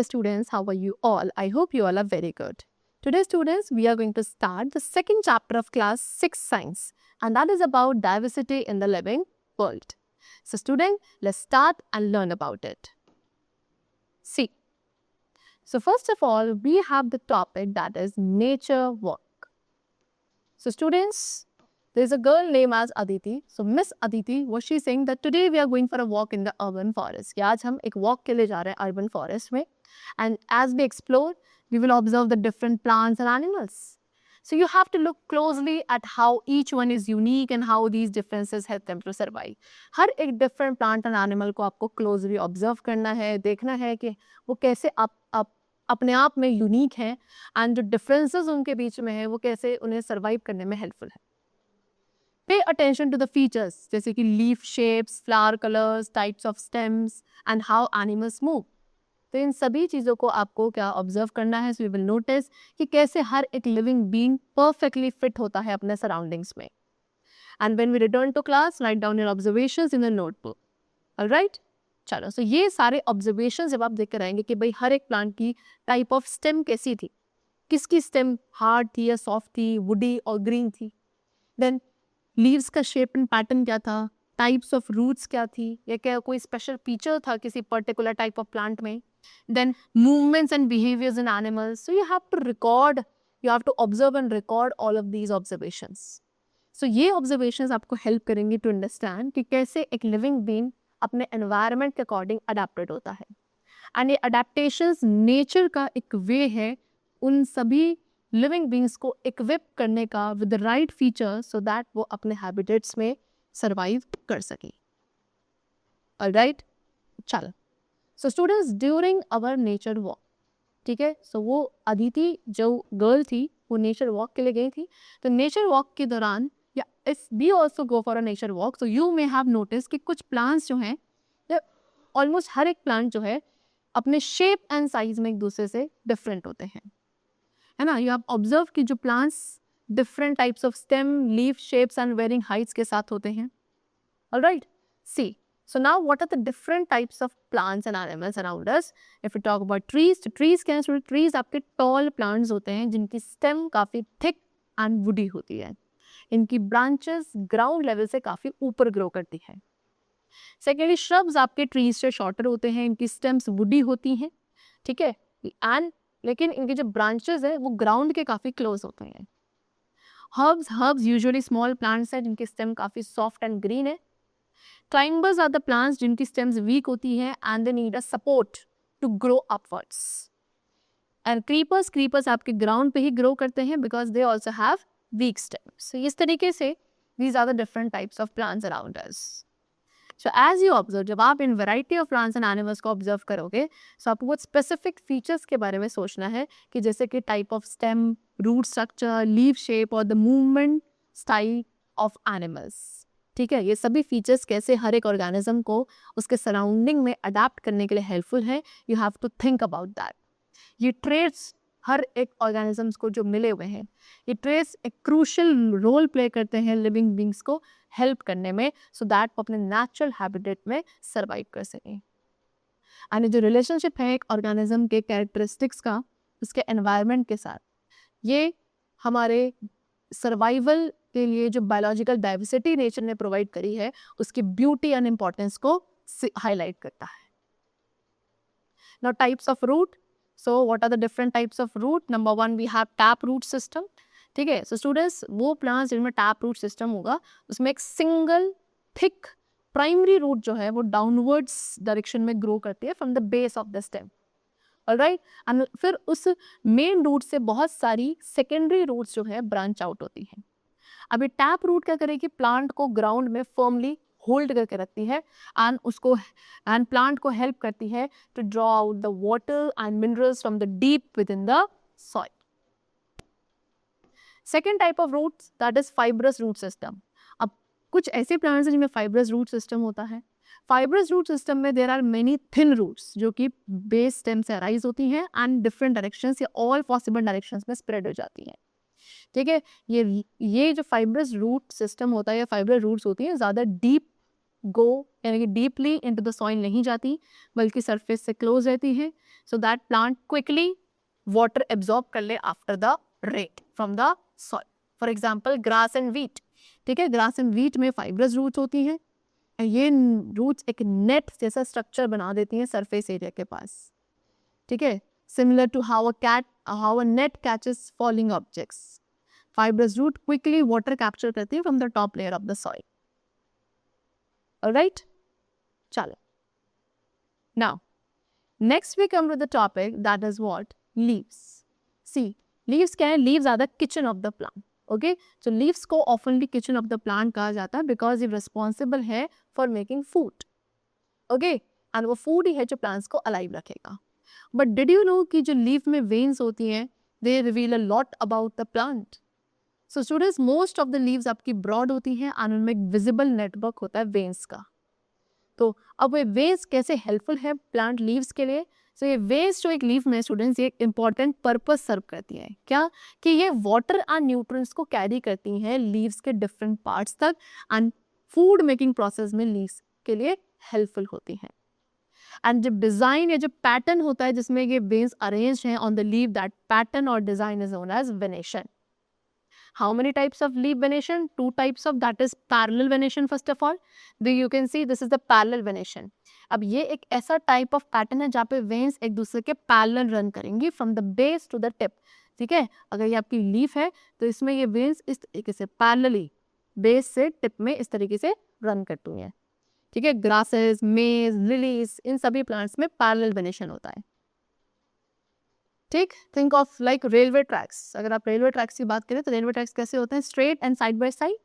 dear students, how are you all? I hope you all are very good. Today students, we are going to start the second chapter of class 6 science, and that is about diversity in the living world. So student, let's start and learn about it. See, so first of all, we have the topic that is nature walk. So students, there's a girl named as Aditi. So Miss Aditi, was she saying that today we are going for a walk in the urban forest. कि आज हम एक walk के लिए जा रहे हैं urban forest में. And as we explore, we will observe the different plants and animals. So you have to look closely at how each one is unique and how these differences help them to survive. हर एक different plant and animal को आपको closely observe करना है, देखना है कि वो कैसे अपने आप में यूनिक हैं एंड जो डिफरेंसेस उनके बीच में है वो कैसे उन्हें सर्वाइव करने में हेल्पफुल है. Pay attention to the features जैसे कि leaf shapes, flower colours, types of stems and how animals move. तो इन सभी चीज़ों को आपको क्या ऑब्जर्व करना है. सो वी विल नोटिस कि कैसे हर एक लिविंग बीइंग परफेक्टली फिट होता है अपने सराउंडिंग्स में. And when we return to class, write down your observations in the notebook. Alright, चलो. सो ये सारे ऑब्जर्वेशन जब आप देख कर आएंगे कि भाई हर एक प्लांट की टाइप ऑफ स्टेम कैसी थी, किसकी स्टेम हार्ड थी या सॉफ्ट थी, वुडी और ग्रीन थी. देन लीव्स का शेप एंड पैटर्न क्या था, टाइप्स ऑफ रूट्स क्या थी, या क्या कोई स्पेशल फीचर था किसी पर्टिकुलर टाइप ऑफ प्लांट में. Then movements and behaviours in animals. So you have to record, you have to observe and record all of these observations. So ये observations आपको हेल्प करेंगे टू अंडरस्टैंड कि कैसे एक living being अपने environment के according adapted होता है. एंड ये अडेप्टेशंस नेचर का एक वे है उन सभी लिविंग बींग्स को इक्विप करने का with the right feature so that वो अपने हैबिटेट्स में सर्वाइव कर सके. ऑलराइट, चलो. So students, during our nature walk, ठीक है, सो वो अदिति जो गर्ल थी वो नेचर वॉक के लिए गई थी. तो नेचर वॉक के दौरान या if we also go for a nature walk, so you may have notice कि कुछ प्लांट्स जो हैं, ऑलमोस्ट हर एक प्लांट जो है अपने शेप एंड साइज में एक दूसरे से डिफरेंट होते हैं, है ना. यू हैव ऑब्जर्व कि जो plants different types of stem, leaf shapes and varying heights के साथ होते हैं. Alright, see. So now what are the different types of plants and animals around us? If we talk about trees, तो trees क्या है? Trees आपके tall plants होते हैं जिनकी stem काफ़ी thick and woody होती है. इनकी branches ground level से काफ़ी ऊपर grow करती है. Secondly, shrubs आपके trees से shorter होते हैं, इनकी stems woody होती हैं, ठीक है. And लेकिन इनके जो branches है वो ground के काफ़ी close होते हैं. Herbs usually small plants हैं जिनकी stem काफ़ी soft and green है. Climbers are the plants जिनकी stems weak होती हैं and they need a support to grow upwards. And creepers आपके ground पे ही grow करते हैं because they also have weak stems. So इस तरीके से these are the different types of plants around us. So as you observe, जब आप इन variety of plants and animals को observe करोगे, so आपको कुछ specific features के बारे में सोचना है कि जैसे कि type of stem, root structure, leaf shape और the movement style of animals. ठीक है, ये सभी फीचर्स कैसे हर एक ऑर्गेनिज्म को उसके सराउंडिंग में अडेप्ट करने के लिए हेल्पफुल है. You have to think about that. ये ट्रेट्स हर एक ऑर्गेनिजम्स को जो मिले हुए हैं, ये ट्रेट्स एक क्रूशियल रोल प्ले करते हैं लिविंग बींग्स को हेल्प करने में सो दैट वो अपने नेचुरल हैबिटेट में सर्वाइव कर सकें. एंड जो रिलेशनशिप है एक ऑर्गेनिज्म के कैरेक्टरिस्टिक्स का उसके एनवायरनमेंट के साथ, ये हमारे सर्वाइवल के लिए जो बायोलॉजिकल डाइवर्सिटी नेचर ने प्रोवाइड करी है उसकी ब्यूटी एंड इम्पोर्टेंस को हाईलाइट करता है. Now types of root. So what are the different types of root? Number 1 we have tap root system. ठीक है, सो स्टूडेंट्स, वो प्लांट्स जिनमें टैप रूट सिस्टम होगा उसमें एक सिंगल थिक प्राइमरी रूट जो है वो डाउनवर्ड्स डायरेक्शन में ग्रो करती है from the base of the stem. Alright, and फिर उस मेन रूट से बहुत सारी सेकेंडरी रूट्स जो है ब्रांच आउट होती हैं. अभी टैप रूट क्या करेगी? प्लांट को ग्राउंड में फर्मली होल्ड करके रखती है एंड प्लांट को हेल्प करती है to draw out the water and minerals from the deep within the soil. Second type of roots that is fibrous root system. अब कुछ ऐसे प्लांट्स हैं जिनमें फाइब्रस रूट सिस्टम होता है. फाइब्रस रूट सिस्टम में there are many thin roots जो कि बेस स्टेम से अराइज होती हैं एंड डिफरेंट डायरेक्शंस या ऑल पॉसिबल डायरेक्शंस में स्प्रेड हो जाती हैं. ठीक है, ये जो फाइब्रस रूट सिस्टम होता है या फाइब्रस रूट्स होती हैं ज़्यादा डीप गो यानी कि डीपली इनटू द सॉइल नहीं जाती, बल्कि सरफेस से क्लोज रहती है, so that plant quickly water absorb कर ले after the rate from the soil. For example grass and wheat. ठीक है, ग्रास एंड वीट में फाइब्रस रूट्स होती हैं. ये रूट्स एक नेट जैसा स्ट्रक्चर बना देती हैं सरफेस एरिया के पास. ठीक है, similar to how a net catches falling objects. Fibrous root quickly water capture करती है from the top layer of the soil. Alright, चलो. Now next we come to the topic that is what? Leaves. See, leaves क्या है? Leaves are the kitchen of the plant. Okay, तो leaves को oftenly kitchen of the plant कहा जाता है because ये responsible है for making food. Okay, and वो फूड ही है जो प्लांट्स को अलाइव रखेगा. बट डिड यू नो कि जो लीफ में वेन्स होती हैं, they reveal a lot about the plant. So students, most of the leaves आपकी ब्रॉड होती हैं एंड उनमें एक विजिबल नेटवर्क होता है वेन्स का. तो अब ये वेन्स कैसे हेल्पफुल है प्लांट लीव्स के लिए? सो ये वेन्स जो एक लीफ में स्टूडेंट्स ये इंपॉर्टेंट पर्पस सर्व करती हैं. क्या? कि ये वाटर एंड न्यूट्रिएंट्स को कैरी करती हैं लीव्स के डिफरेंट पार्ट्स तक एंड फूड मेकिंग प्रोसेस में लीव्स के लिए हेल्पफुल होती हैं. एंड जब डिजाइन या जो पैटर्न होता है जिसमें ये वेन्स अरेंज्ड हैं on the leaf, that pattern और design is known as venation. How many types of leaf venation? Two types of, that is parallel venation first of all. You can see this is the parallel venation. अब ये एक ऐसा type of pattern है जहाँ पे veins एक दूसरे के पैरेलल रन करेंगी from the base to the tip. ठीक है, अगर ये आपकी लीफ है तो इसमें ये वेन्स इस तरीके से पैरेलली बेस से टिप में इस तरीके से रन करती हैं. ठीक है, ग्रासेस, मेज, लिलीज, इन सभी प्लांट्स में पैरेलल वेनेशन होता है. ठीक, think of like railway tracks. अगर आप रेलवे ट्रैक्स की बात करें तो रेलवे ट्रैक्स कैसे होते हैं? Straight and side by side.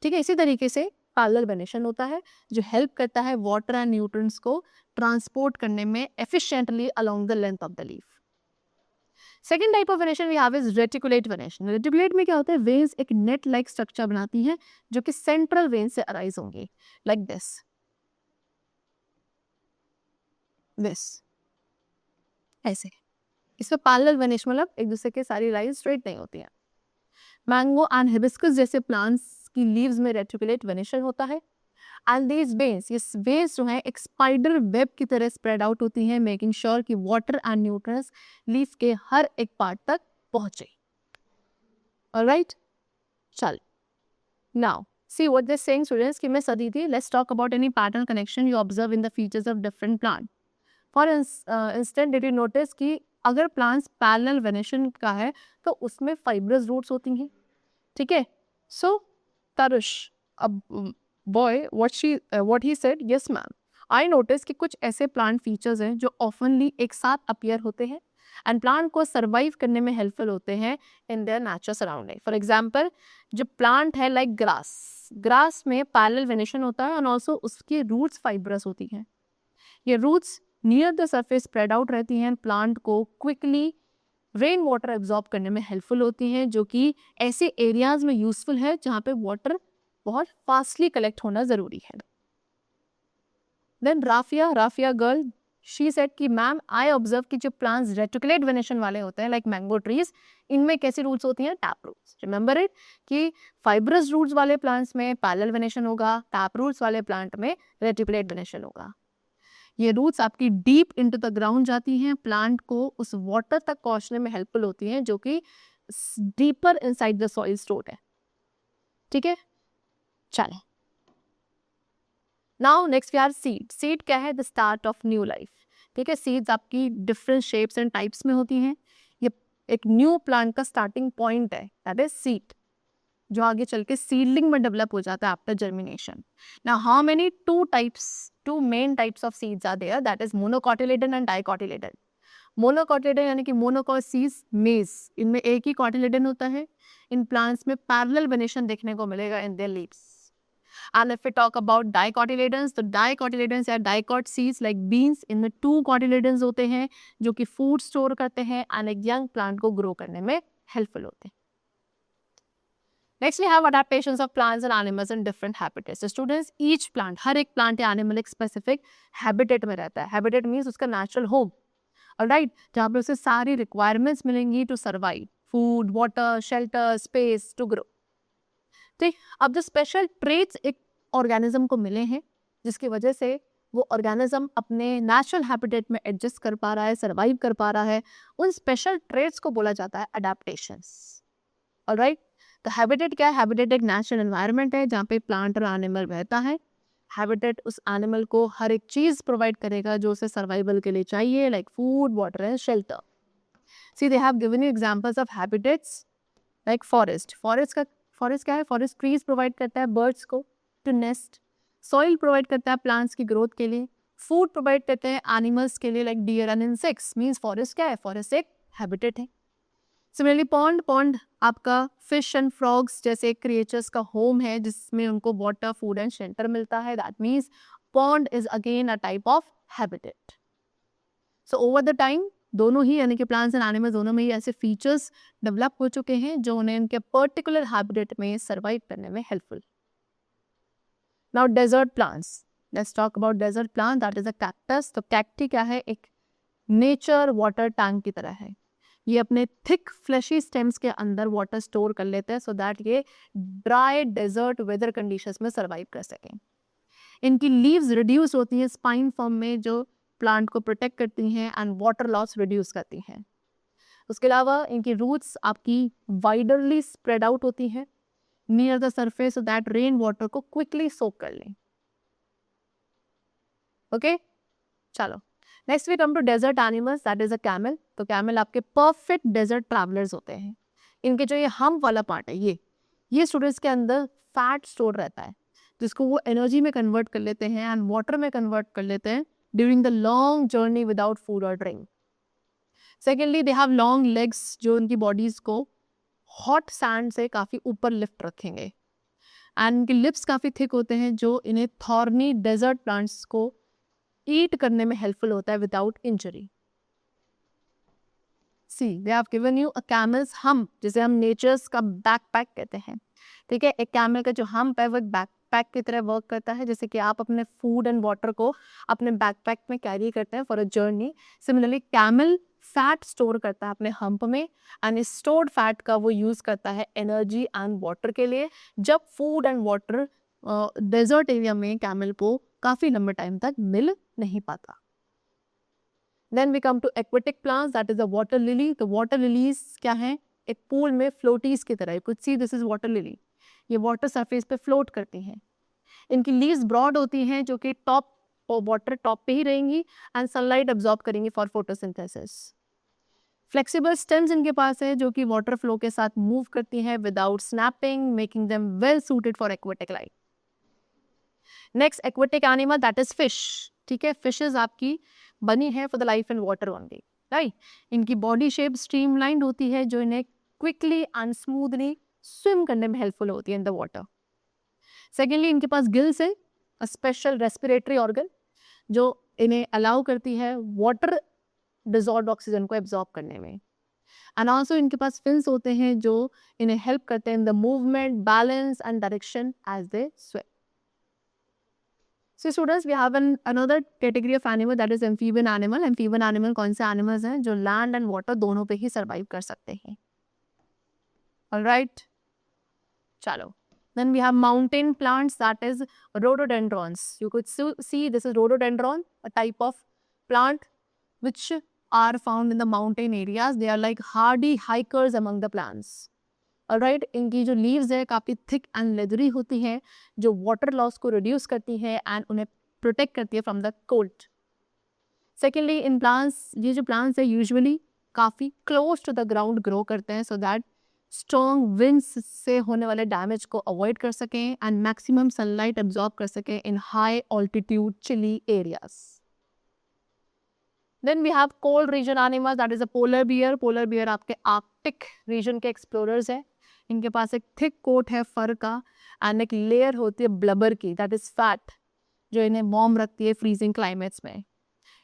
ठीक है, इसी तरीके से पैरेलल वेनेशन होता है जो हेल्प करता है वाटर एंड न्यूट्रिएंट्स को ट्रांसपोर्ट करने में efficiently along the length of the leaf. Second type of venation we have is reticulate venation. Reticulate में क्या होता है? वेन्स एक नेट लाइक स्ट्रक्चर बनाती हैं जो कि सेंट्रल वेन से अराइज होंगी लाइक दिस. ऐसे इसमें पैरेलल वेनेशन मतलब एक दूसरे के सारी लाइन स्ट्रेट नहीं होती हैं. मैंगो एंड हिबिस्कस जैसे प्लांट्स की लीव्स में रेटिकुलेट वेनेशन होता है. एंड दीज वेन्स, ये वेन्स जो हैं एक स्पाइडर वेब की तरह स्प्रेड आउट होती हैं, मेकिंग श्योर कि वाटर एंड न्यूट्रिएंट्स लीफ के हर एक पार्ट तक पहुंचे. ऑलराइट, चल. Now see what they're saying students कि मैं Saditi, let's talk about any pattern connection you observe in the features of different plant. For instance, did you notice कि अगर plants parallel venation का है तो उसमें फाइब्रस रूट्स होती हैं. ठीक है, सो तरुष, अब boy what he said, yes ma'am, I notice कि कुछ ऐसे प्लांट फीचर्स हैं जो ऑफनली एक साथ अपीयर होते हैं एंड प्लांट को सर्वाइव करने में हेल्पफुल होते हैं in their natural surrounding. For example, जो प्लांट है लाइक ग्रास में पैरेलल वेनेशन होता है एंड ऑल्सो उसकी रूट्स फाइब्रस होती हैं. ये roots near the surface spread out रहती हैं, प्लांट को क्विकली रेन वाटर एब्जॉर्ब करने में हेल्पफुल होती हैं, जो कि ऐसे एरियाज में यूजफुल है जहाँ पे वाटर बहुत फास्टली कलेक्ट होना ज़रूरी है. Then Rafia girl, she said कि मैम आई ऑब्जर्व कि जो प्लांट्स रेटिकुलेट वेनेशन वाले होते हैं लाइक मैंगो ट्रीज, इनमें कैसी रूट्स होती हैं? Tap roots. रिमेंबर इट कि फाइब्रस रूट्स वाले प्लांट्स में पैरेलल वेनेशन होगा, टैप रूट्स वाले प्लांट में रेटिकुलेट वेनेशन होगा. ये रूट्स आपकी डीप इनटू द ग्राउंड जाती हैं, प्लांट को उस वाटर तक पहुंचने में हेल्पफुल होती हैं जो कि deeper inside the soil stored है. ठीक है, चलें. Now next we are seed. Seed क्या है? The start of new life. ठीक है, सीड्स आपकी डिफरेंट शेप्स एंड टाइप्स में होती हैं. ये एक न्यू प्लांट का स्टार्टिंग पॉइंट है, दैट इज सीड, जो आगे चल के सीडलिंग में डेवलप हो जाता है after germination. Now how many two main types of seeds are there, that is monocotyledon and dicotyledon. मोनोकॉटिलेडन यानी कि मोनोकॉसीज मेज, इनमें एक ही कॉटिलेडन होता है. इन प्लांट्स में पैरेलल वेनेशन देखने को मिलेगा in their leaves. And if we talk about dicotyledons, तो डाइकोटिलेडन्स या डाइकॉट सीड्स लाइक बीन्स, इनमें 2 कॉटिलेडन्स होते हैं जो कि फूड स्टोर करते हैं एंड एक यंग प्लांट को ग्रो करने में हेल्पफुल होते हैं. Next we have adaptations of plants and animals in different habitats. So students, each plant, हर एक plant या animal एक specific habitat में रहता है. Habitat means उसका natural home. Alright, जहाँ पे उसे सारी requirements मिलेंगी to survive. Food, water, shelter, space to grow. ठीक, अब जो special traits एक organism को मिले हैं जिसकी वजह से वो ऑर्गेनिज्म अपने नेचुरल हैबिटेट में एडजस्ट कर पा रहा है, सर्वाइव कर पा रहा है। उन स्पेशल ट्रेट्स को बोला जाता है अडेप्टेशंस। ऑलराइट, तो हैबिटेट क्या है? हैबिटेट एक नेचुरल एनवायरनमेंट है जहाँ पे प्लांट और एनिमल रहता है। हैबिटेट उस एनिमल को हर एक चीज़ प्रोवाइड करेगा जो उसे सर्वाइवल के लिए चाहिए, like food, water and shelter. See they have given you examples of habitats like forest. Forest क्या है? फॉरेस्ट ट्रीज प्रोवाइड करता है बर्ड्स को टू नेस्ट, सॉइल प्रोवाइड करता है प्लांट्स की ग्रोथ के लिए, फूड प्रोवाइड करते हैं एनिमल्स के लिए like deer and insects. Means forest क्या है? फॉरेस्ट एक हैबिटेट है। सिमिलरली पॉन्ड आपका फिश एंड फ्रॉग्स जैसे क्रिएचर्स का होम है जिसमें उनको वाटर, फूड एंड शेल्टर मिलता है। That means pond is again a type of habitat. So over the time दोनों ही यानी कि प्लांट्स एंड एनिमल्स दोनों में ही ऐसे फीचर्स डेवलप हो चुके हैं जो उन्हें उनके पर्टिकुलर हैबिटेट में सर्वाइव करने में helpful. Now desert plants, let's talk about desert plant, that is a cactus. तो कैक्टी क्या है? एक नेचर वाटर टैंक की तरह है। ये अपने थिक फ्लैशी स्टेम्स के अंदर वाटर स्टोर कर लेते हैं सो दैट ये ड्राई डेजर्ट वेदर कंडीशंस में सर्वाइव कर सकें। इनकी लीव्स रिड्यूस होती हैं स्पाइन फॉर्म में जो प्लांट को प्रोटेक्ट करती हैं एंड वाटर लॉस रिड्यूस करती हैं। उसके अलावा इनकी रूट्स आपकी वाइडरली स्प्रेड आउट होती हैं near the surface so that rain water को क्विकली सोक कर लें। ओके, चलो next we come to desert animals, that is a camel. तो कैमल आपके परफेक्ट डेजर्ट ट्रैवलर्स होते हैं। इनके जो ये हम्प वाला पार्ट है ये स्टूडेंट्स के अंदर फैट स्टोर रहता है जिसको वो एनर्जी में कन्वर्ट कर लेते हैं एंड वाटर में कन्वर्ट कर लेते हैं during the long journey without food और drink. Secondly they have long legs जो उनकी बॉडीज को हॉट सैंड से काफ़ी ऊपर लिफ्ट रखेंगे एंड इनके लिप्स काफ़ी थिक होते हैं जो इन्हें थॉर्नी डेजर्ट प्लांट्स को ईट करने में हेल्पफुल होता है without injury. See they have given you a camel's hump, जिसे हम नेचर्स का बैकपैक कहते हैं। ठीक है, एक कैमल का जो हम्प है वो एक बैकपैक की तरह वर्क करता है, जैसे कि आप अपने फूड एंड वाटर को अपने बैकपैक में कैरी करते हैं for a journey. Similarly camel fat store करता है अपने हम्प में एंड इस स्टोर्ड फैट का वो यूज करता है एनर्जी एंड वाटर के लिए जब food and water desert area में कैमल को काफी लंबे टाइम तक मिल नहीं पाता। Then we come to aquatic plants, that is the water lily. तो water lilies क्या हैं? एक पूल में फ्लोटीज की तरह। You could see this is water lily. ये वाटर सरफेस पे फ्लोट करती हैं। इनकी लीव्स ब्रॉड होती हैं जो कि टॉप और वाटर टॉप पे ही रहेंगी एंड सनलाइट अब्जॉर्ब करेंगी फॉर फोटोसिंथेसिस। फ्लेक्सिबल स्टेम्स इनके पास है जो कि वाटर फ्लो के साथ मूव करती हैं without snapping, making them well suited for aquatic life. Next aquatic animal that is fish. ठीक है, फिशेज आपकी बनी है for the life in water only, right. इनकी बॉडी शेप स्ट्रीमलाइंड होती है जो इन्हें क्विकली एंड स्मूथली स्विम करने में हेल्पफुल होती है इन द वाटर। सेकेंडली इनके पास गिल्स है, अ स्पेशल रेस्पिरेटरी ऑर्गन जो इन्हें अलाउ करती है वाटर डिजॉल्व्ड ऑक्सीजन को एब्जॉर्ब करने में। एंड ऑल्सो इनके पास फिन्स होते हैं जो इन्हें हेल्प करते हैं in the movement, balance and direction as they swim. So students, we have another category of animal that is amphibian animal. Amphibian animal कौन से animals हैं जो land and water दोनों पे ही survive कर सकते हैं? Alright, चलो. Then we have mountain plants, that is rhododendrons. You could see this is rhododendron, a type of plant which are found in the mountain areas. They are like hardy hikers among the plants. Alright, इनकी जो leaves है काफ़ी thick and leathery होती हैं जो water loss को reduce करती है एंड उन्हें प्रोटेक्ट करती है from the cold. Secondly in plants, ये जो प्लांट्स है यूजुअली काफ़ी close to the ground grow करते हैं सो दैट स्ट्रॉन्ग विंड्स से होने वाले डैमेज को अवॉइड कर सकें एंड मैक्सिमम सनलाइट एब्जॉर्ब कर सकें in high altitude chilly areas. Then we have cold region animals, that is a polar bear. Polar bear आपके आर्कटिक रीजन के एक्सप्लोरर्स है। इनके पास एक थिक कोट है फर का एंड एक लेयर होती है ब्लबर की, दैट इज फैट, जो इन्हें वार्म रखती है फ्रीजिंग क्लाइमेट्स में।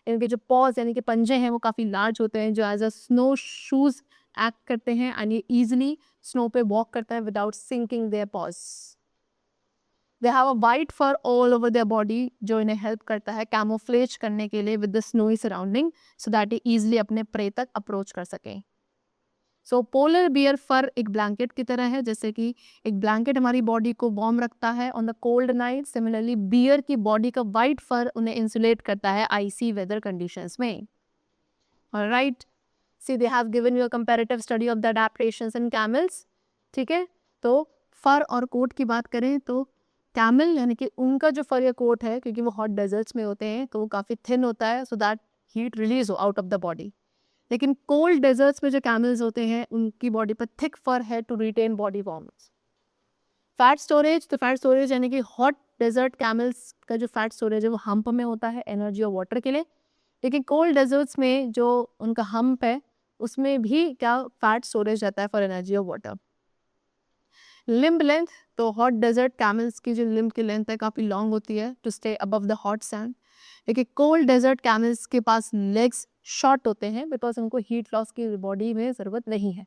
इनके जो पॉज यानी कि पंजे हैं वो काफ़ी लार्ज होते हैं जो as a snow shoes act करते हैं एंड ये ईजिली स्नो पे वॉक करता है without sinking their paws. They have a white fur all over their body जो इन्हें हेल्प करता है कैमोफ्लेज करने के लिए with the snowy surrounding so that ये ईजिली अपने प्रे तक अप्रोच कर सकें। सो पोलर बियर फर एक ब्लैंकेट की तरह है, जैसे कि एक ब्लैंकेट हमारी बॉडी को वार्म रखता है on the cold night, similarly bear की बॉडी का वाइट फर उन्हें इंसुलेट करता है आइसी वेदर कंडीशंस में. Alright, see they have given you a comparative study of the adaptations in camels. ठीक है, तो फर और कोट की बात करें तो कैमल यानी कि उनका जो फर या कोट है, क्योंकि वो हॉट डेजर्ट्स में होते हैं तो वो काफ़ी थिन होता है, सो दैट हीट रिलीज हो आउट ऑफ द बॉडी. लेकिन कोल्ड डेजर्ट्स में जो कैमल्स होते हैं उनकी बॉडी पर थिक फर है to retain body warmth. Fat storage, तो फैट स्टोरेज यानी कि हॉट डेजर्ट कैमल्स का जो फैट स्टोरेज है वो हम्प में होता है एनर्जी और वाटर के लिए. लेकिन कोल्ड डेजर्ट्स में जो उनका हम्प है उसमें भी क्या फैट स्टोरेज रहता है फॉर एनर्जी और वाटर. लिम्ब लेंथ, तो हॉट डेजर्ट कैमल्स की जो लिम्ब की लेंथ है काफ़ी लॉन्ग होती है to stay above the hot sand. लेकिन कोल्ड डेजर्ट कैमल्स के पास लेग्स शॉर्ट होते हैं बिकॉज उनको हीट लॉस की बॉडी में ज़रूरत नहीं है.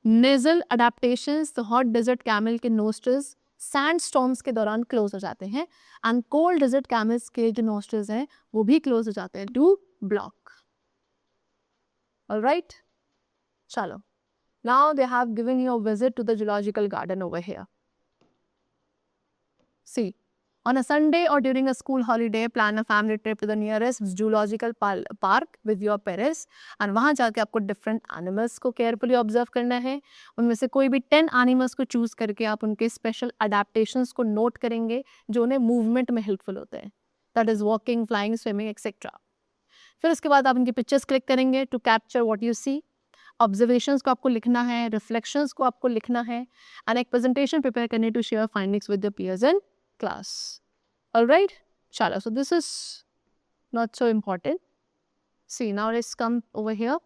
नेजल अडेप्टेशंस, तो हॉट डेजर्ट कैमल के नोस्ट्रल्स सैंड स्टॉर्म्स के दौरान क्लोज हो जाते हैं एंड कोल्ड डेजर्ट कैमल्स के जो नोस्ट्रल्स हैं वो भी क्लोज हो जाते हैं टू ब्लॉक. ऑलराइट, चलो. Now they have given you a visit to the zoological garden over here. See, on a Sunday or during a school holiday, plan a family trip to the nearest zoological park with your parents and वहाँ जाके आपको different animals को carefully observe करना है. उनमें से कोई भी 10 animals को choose करके आप उनके special adaptations को note करेंगे जो उन्हें movement में helpful होते हैं. That is walking, flying, swimming, etc. फिर उसके बाद आप उनकी pictures click करेंगे to capture what you see. Observations को आपको लिखना है, रिफ्लेक्शंस को आपको लिखना है एंड एक प्रेजेंटेशन प्रिपेयर करने to share findings with the peers in class. Alright, चलो. So this is not so important. See now let's come over here.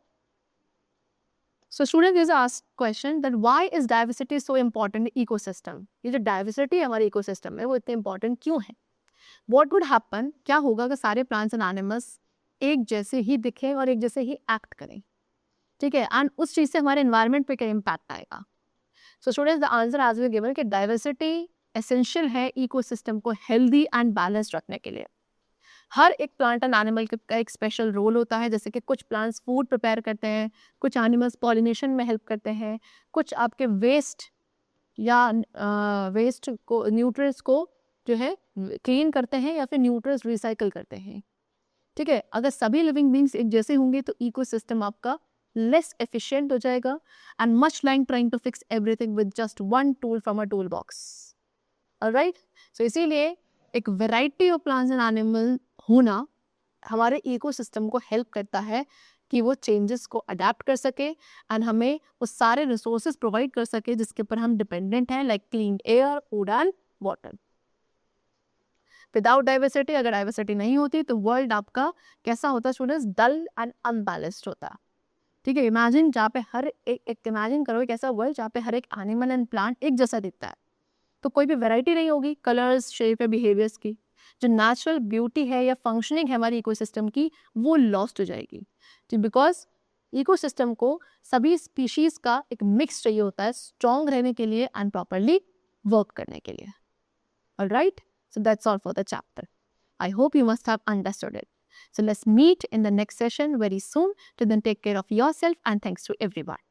So student is asked question that why is diversity so important in ecosystem. ये जो diversity हमारे ecosystem है वो इतने important क्यों है? What would happen, क्या होगा अगर सारे प्लांट्स एंड एनिमल्स एक जैसे ही दिखें और एक जैसे ही एक्ट करें? ठीक है, एंड उस चीज़ से हमारे एनवायरनमेंट पे क्या इम्पैक्ट आएगा? So students, the answer has been given कि डाइवर्सिटी एसेंशियल है इकोसिस्टम को हेल्दी एंड बैलेंस रखने के लिए. हर एक प्लांट एंड एनिमल का एक स्पेशल रोल होता है, जैसे कि कुछ प्लांट्स फूड प्रिपेयर करते हैं, कुछ एनिमल्स पॉलिनेशन में हेल्प करते हैं, कुछ आपके वेस्ट या वेस्ट को न्यूट्रिएंट्स को जो है क्लीन करते हैं या फिर न्यूट्रिएंट्स रिसाइकिल करते हैं. ठीक है, अगर सभी लिविंग बींग्स एक जैसे होंगे तो इकोसिस्टम आपका लेस एफिशिएंट हो जाएगा and much like trying to fix everything with just one tool from a tool box. Alright, so इसीलिए एक variety of plants and animal होना हमारे इकोसिस्टम को हेल्प करता है कि वो चेंजेस को अडेप्ट कर सके एंड हमें वो सारे रिसोर्सेज प्रोवाइड कर सके जिसके ऊपर हम डिपेंडेंट हैं, like clean air, food and water. Without diversity, अगर डाइवर्सिटी नहीं होती तो वर्ल्ड आपका कैसा होता स्टूडेंट्स? डल एंड अनबैलेंस्ड होता. ठीक है, इमेजिन जहाँ पे हर एक इमेजिन करो एक ऐसा वर्ल्ड जहाँ पे हर एक एनिमल एंड प्लांट एक जैसा दिखता है तो कोई भी वैरायटी नहीं होगी कलर्स, शेप या बिहेवियर्स की. जो नेचुरल ब्यूटी है या फंक्शनिंग है हमारी इकोसिस्टम की वो लॉस्ट हो जाएगी. बिकॉज इकोसिस्टम को सभी स्पीशीज का एक मिक्स चाहिए होता है स्ट्रॉन्ग रहने के लिए एंड प्रॉपरली वर्क करने के लिए. Alright, so that's all for the chapter. I hope you must have understood it. So let's meet in the next session very soon. Till then, take care of yourself and thanks to everyone.